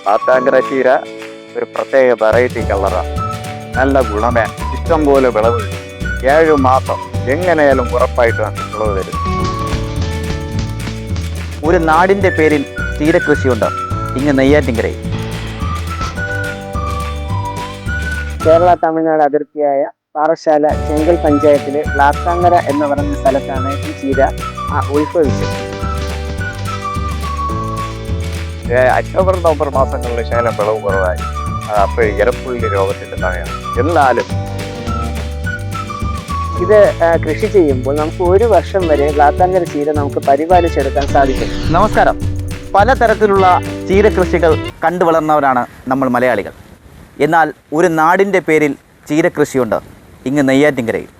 പാത്താങ്കര ചീര ഒരു പ്രത്യേക വെറൈറ്റി കളറാണ്. നല്ല ഗുണമേ, ഇഷ്ടം പോലെ വിളവ്. 7 മാസം എങ്ങനെയാലും ഉറപ്പായിട്ട് വിളവ് തരും. ഒരു നാടിൻ്റെ പേരിൽ ചീരകൃഷിയുണ്ട് ഇങ്ങ് നെയ്യാറ്റിൻകരയിൽ. കേരള തമിഴ്നാട് അതിർത്തിയായ പാറശാല ചെങ്കൽ പഞ്ചായത്തിലെ ലാത്താങ്കര എന്ന് പറയുന്ന സ്ഥലത്താണ് ഈ ചീര ഉത്ഭവിച്ചത്. ഒക്ടോബർ നവംബർ മാസങ്ങളിൽ ശകലം വിളവ് കുറവായി. അപ്പോൾ ഇരപ്പുള്ളി രോഗത്തിൻ്റെ സമയമാണ്. എന്നാലും ഇത് കൃഷി ചെയ്യുമ്പോൾ നമുക്ക് 1 വർഷം വരെ ലാത്താങ്കര ചീര നമുക്ക് പരിപാലിച്ചെടുക്കാൻ സാധിക്കും. നമസ്കാരം. പലതരത്തിലുള്ള ചീരകൃഷികൾ കണ്ടു വളർന്നവരാണ് നമ്മൾ മലയാളികൾ. എന്നാൽ ഒരു നാടിൻ്റെ പേരിൽ ചീരകൃഷിയുണ്ട് ഇങ്ങ് നെയ്യാറ്റിൻകരയിൽ.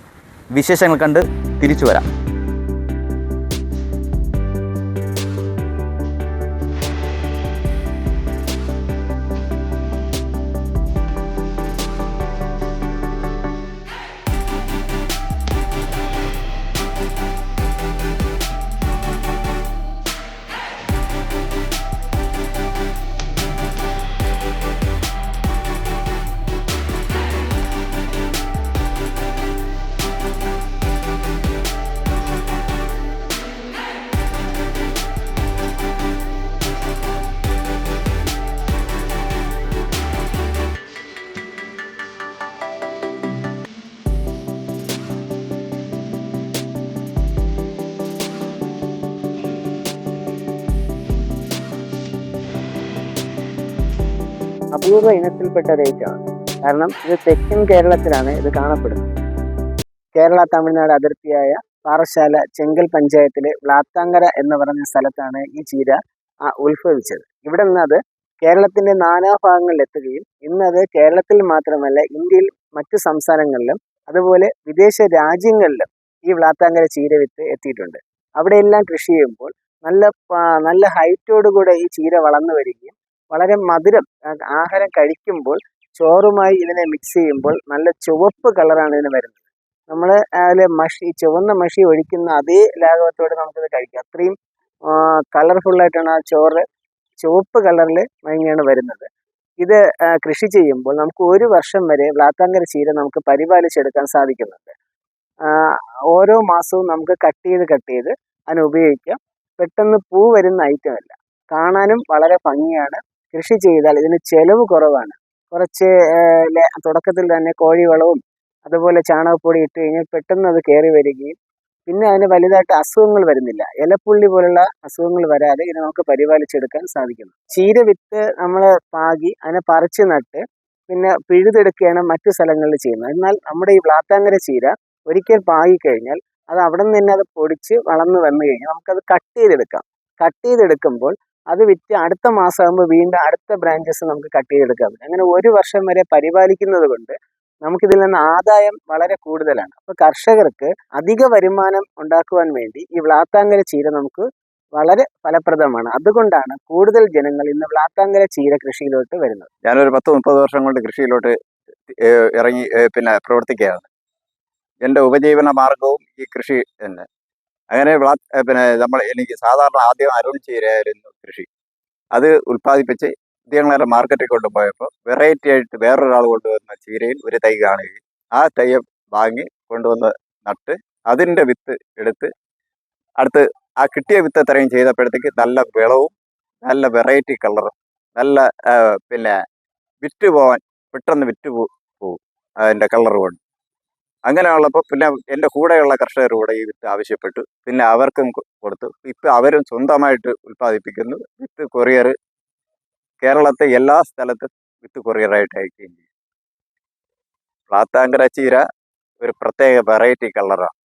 വിശേഷങ്ങൾ കണ്ട് തിരിച്ചു വരാം. അപൂർവ ഇനത്തിൽപ്പെട്ട ഒരു ഐറ്റമാണ്. കാരണം ഇത് തെക്കൻ കേരളത്തിലാണ് ഇത് കാണപ്പെടുന്നത്. കേരള തമിഴ്നാട് അതിർത്തിയായ പാറശാല ചെങ്കൽ പഞ്ചായത്തിലെ ലാത്താങ്കര എന്ന് പറയുന്ന സ്ഥലത്താണ് ഈ ചീര ഉത്ഭവിച്ചത്. ഇവിടെ നിന്ന് അത് കേരളത്തിന്റെ നാനാഭാഗങ്ങളിൽ എത്തുകയും ഇന്നത് കേരളത്തിൽ മാത്രമല്ല ഇന്ത്യയിൽ മറ്റു സംസ്ഥാനങ്ങളിലും അതുപോലെ വിദേശ രാജ്യങ്ങളിലും ഈ ലാത്താങ്കര ചീര വിത്ത് എത്തിയിട്ടുണ്ട്. അവിടെയെല്ലാം കൃഷി ചെയ്യുമ്പോൾ നല്ല ഹൈറ്റോടുകൂടെ ഈ ചീര വളർന്നു വരികയും വളരെ മധുരം, ആഹാരം കഴിക്കുമ്പോൾ ചോറുമായി ഇതിനെ മിക്സ് ചെയ്യുമ്പോൾ നല്ല ചുവപ്പ് കളറാണ് ഇതിന് വരുന്നത്. നമ്മൾ അതിൽ ചുവന്ന മഷി ഒഴിക്കുന്ന അതേ ലാഘവത്തോടെ നമുക്കിത് കഴിക്കാം. അത്രയും കളർഫുള്ളായിട്ടാണ് ആ ചോറ് ചുവപ്പ് കളറിൽ മയങ്ങിയാണ് വരുന്നത്. ഇത് കൃഷി ചെയ്യുമ്പോൾ നമുക്ക് 1 വർഷം വരെ ലാത്താങ്കര ചീര നമുക്ക് പരിപാലിച്ചെടുക്കാൻ സാധിക്കുന്നുണ്ട്. ഓരോ മാസവും നമുക്ക് കട്ട് ചെയ്ത് അതിന് ഉപയോഗിക്കാം. പെട്ടെന്ന് പൂ വരുന്ന ഐറ്റം അല്ല, കാണാനും വളരെ ഭംഗിയാണ്. കൃഷി ചെയ്താൽ ഇതിന് ചെലവ് കുറവാണ്. കുറച്ച് തുടക്കത്തിൽ തന്നെ കോഴിവളവും അതുപോലെ ചാണകപ്പൊടി ഇട്ട് കഴിഞ്ഞാൽ പെട്ടെന്ന് അത് കയറി വരികയും പിന്നെ അതിന് വലുതായിട്ട് അസുഖങ്ങൾ വരുന്നില്ല. ഇലപ്പുള്ളി പോലുള്ള അസുഖങ്ങൾ വരാതെ ഇത് നമുക്ക് പരിപാലിച്ചെടുക്കാൻ സാധിക്കുന്നു. ചീര വിത്ത് നമ്മൾ പാകി അതിനെ പറിച്ച് നട്ട് പിന്നെ പിഴുതെടുക്കുകയാണ് മറ്റു സ്ഥലങ്ങളിൽ ചെയ്യുന്നത്. എന്നാൽ നമ്മുടെ ഈ ലാത്താങ്കര ചീര ഒരിക്കൽ പാകിക്കഴിഞ്ഞാൽ അത് അവിടെ നിന്ന് തന്നെ അത് പൊടിച്ച് വളർന്നു വന്നു കഴിഞ്ഞാൽ നമുക്കത് കട്ട് ചെയ്തെടുക്കുമ്പോൾ അത് വിറ്റ് അടുത്ത മാസമാകുമ്പോൾ വീണ്ടും അടുത്ത ബ്രാഞ്ചസ് നമുക്ക് കട്ട് ചെയ്തെടുക്കാൻ പറ്റും. അങ്ങനെ 1 വർഷം വരെ പരിപാലിക്കുന്നത് കൊണ്ട് നമുക്കിതിൽ നിന്ന് ആദായം വളരെ കൂടുതലാണ്. അപ്പോൾ കർഷകർക്ക് അധിക വരുമാനം ഉണ്ടാക്കുവാൻ വേണ്ടി ഈ ലാത്താങ്കര ചീര നമുക്ക് വളരെ ഫലപ്രദമാണ്. അതുകൊണ്ടാണ് കൂടുതൽ ജനങ്ങൾ ഇന്ന് ലാത്താങ്കര ചീര കൃഷിയിലോട്ട് വരുന്നത്. ഞാനൊരു 10-30 വർഷം കൊണ്ട് കൃഷിയിലോട്ട് ഇറങ്ങി പ്രവർത്തിക്കുകയാണ്. എൻ്റെ ഉപജീവന മാർഗവും ഈ കൃഷി തന്നെ. അങ്ങനെ എനിക്ക് സാധാരണ ആദ്യം അരുൺ ചീരയായിരുന്നു കൃഷി. അത് ഉൽപ്പാദിപ്പിച്ച് ഞങ്ങളെ മാർക്കറ്റിൽ കൊണ്ടുപോയപ്പോൾ വെറൈറ്റി ആയിട്ട് വേറൊരാൾ കൊണ്ടുവന്ന ചീരയിൽ ഒരു തൈ കാണുകയും ആ തൈ വാങ്ങി കൊണ്ടുവന്ന് നട്ട് അതിൻ്റെ വിത്ത് എടുത്ത് അടുത്ത് ആ കിട്ടിയ വിത്ത് അത്രയും ചെയ്തപ്പോഴത്തേക്ക് നല്ല വിളവും നല്ല വെറൈറ്റി കളറും നല്ല പെട്ടെന്ന് വിറ്റ് പോവും അതിൻ്റെ കളർ കൊണ്ട്. അങ്ങനെയുള്ളപ്പോൾ പിന്നെ എൻ്റെ കൂടെയുള്ള കർഷകർ കൂടെ ഈ വിത്ത് ആവശ്യപ്പെട്ടു. പിന്നെ അവർക്കും കൊടുത്തു. ഇപ്പം അവരും സ്വന്തമായിട്ട് ഉൽപ്പാദിപ്പിക്കുന്നു. വിത്ത് കൊറിയർ കേരളത്തെ എല്ലാ സ്ഥലത്തും വിത്ത് കൊറിയറായിട്ട് അയക്കുകയും ചെയ്യും. ലാത്താങ്കര ചീര ഒരു പ്രത്യേക വെറൈറ്റി കളറാണ്.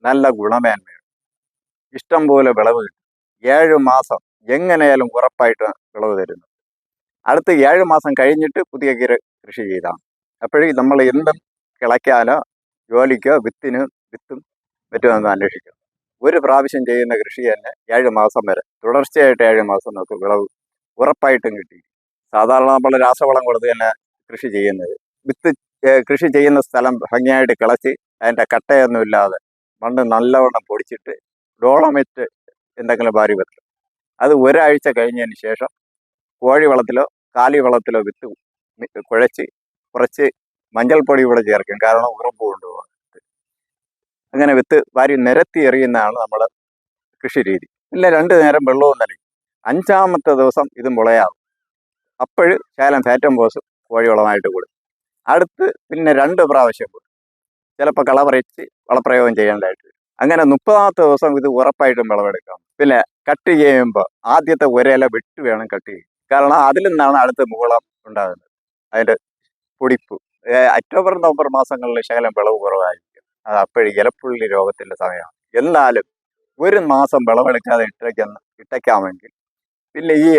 നല്ല ഗുണമേന്മയാണ്. ഇഷ്ടം പോലെ വിളവ് കിട്ടും. 7 മാസം എങ്ങനെയാലും ഉറപ്പായിട്ട് വിളവ് തരുന്നു. അടുത്ത 7 മാസം കഴിഞ്ഞിട്ട് പുതിയ കൃഷി ചെയ്താണ്. അപ്പോഴേക്കും നമ്മൾ എന്തും കിളയ്ക്കാനോ ജോലിക്കോ വിത്തും പറ്റുമെന്ന് അന്വേഷിക്കും. ഒരു പ്രാവശ്യം ചെയ്യുന്ന കൃഷി തന്നെ 7 മാസം വരെ തുടർച്ചയായിട്ട് 7 മാസം നമുക്ക് വിളവ് ഉറപ്പായിട്ടും കിട്ടി. സാധാരണ നമ്മൾ രാസവളം കൊടുത്ത് തന്നെ കൃഷി ചെയ്യുന്നത്. വിത്ത് കൃഷി ചെയ്യുന്ന സ്ഥലം ഭംഗിയായിട്ട് കിളച്ച് അതിൻ്റെ കട്ടയൊന്നുമില്ലാതെ മണ്ണ് നല്ലവണ്ണം പൊടിച്ചിട്ട് ഡോളമൈറ്റ് എന്തെങ്കിലും വാരി വെക്കും. അത് ഒരാഴ്ച കഴിഞ്ഞതിന് ശേഷം കോഴിവളത്തിലോ കാലിവളത്തിലോ വിത്ത് കുഴച്ച് കുറച്ച് മഞ്ഞൾപ്പൊടി കൂടെ ചേർക്കും, കാരണം ഉറുമ്പ് കൊണ്ടുപോകാൻ. അങ്ങനെ വിത്ത് വാരി നിരത്തി എറിയുന്നതാണ് നമ്മൾ കൃഷി രീതി. പിന്നെ 2 നേരം വെള്ളവും നൽകി. 5-ാമത്തെ ദിവസം ഇത് മുളയാകും. അപ്പോഴ് ശകലം ഫാറ്റം പോസും കോഴിവളമായിട്ട് കൂടും. അടുത്ത് പിന്നെ 2 പ്രാവശ്യം കൂടും. ചിലപ്പോൾ കളപറിച്ച് വളപ്രയോഗം ചെയ്യേണ്ടതായിട്ട് വരും. അങ്ങനെ 30-ാമത്തെ ദിവസം ഇത് ഉറപ്പായിട്ടും വിളവെടുക്കാം. പിന്നെ കട്ട് ചെയ്യുമ്പോൾ ആദ്യത്തെ ഒരില വിട്ട് വേണം കട്ട് ചെയ്യാൻ, കാരണം അതിൽ നിന്നാണ് അടുത്ത മുകുളം ഉണ്ടാകുന്നത്. അതിൻ്റെ പൊടിപ്പ് ഒക്ടോബർ നവംബർ മാസങ്ങളിൽ ശകലം വിളവ് കുറവായിരിക്കും. അത് അപ്പോഴും ഇലപ്പുള്ളി രോഗത്തിൻ്റെ സമയമാണ്. എന്നാലും 1 മാസം വിളവെടുക്കാതെ ഇട്ടയ്ക്കാമെങ്കിൽ പിന്നെ ഈ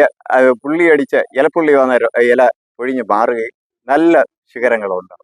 പുള്ളി അടിച്ച് ഇലപ്പുള്ളി വന്ന ഇല പൊഴിഞ്ഞ് മാറുകയും നല്ല ശിഖരങ്ങളുണ്ടാവും.